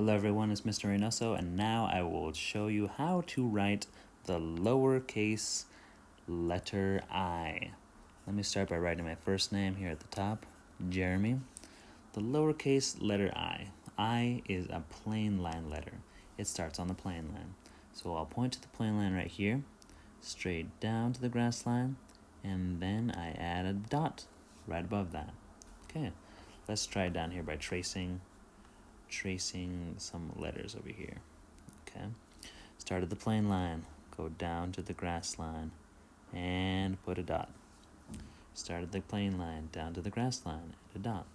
Hello everyone, it's Mr. Reynoso, and now I will show you how to write the lowercase letter I. Let me start by writing my first name here at the top, Jeremy. The lowercase letter I is a plain line letter. It starts on the plain line. So I'll point to the plain line right here, straight down to the grass line, and then I add a dot right above that. Okay, let's try it down here by tracing some letters over here. Okay, start at the plain line, go down to the grass line, and put a dot. Start at the plain line, down to the grass line, and a dot.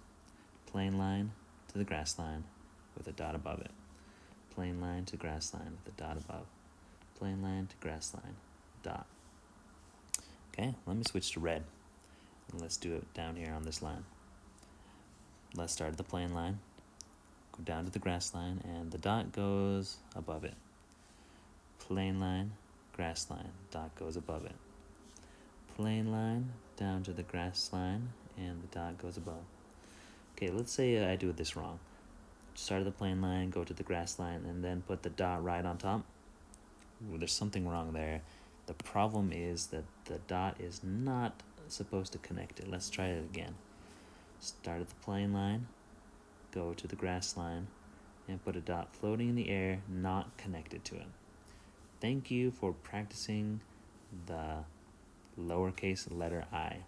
Plain line to the grass line with a dot above it. Plain line to grass line with a dot above. Plain line to grass line, dot. Okay, let me switch to red. And let's do it down here on this line. Let's start at the plain line, go down to the grass line, and the dot goes above it. Plain line, grass line, dot goes above it. Plain line, down to the grass line, and the dot goes above. Okay, let's say I do this wrong. Start at the plain line, go to the grass line, and then put the dot right on top. Ooh, there's something wrong there. The problem is that the dot is not supposed to connect it. Let's try it again. Start at the plain line, go to the grass line, and put a dot floating in the air, not connected to it. Thank you for practicing the lowercase letter I.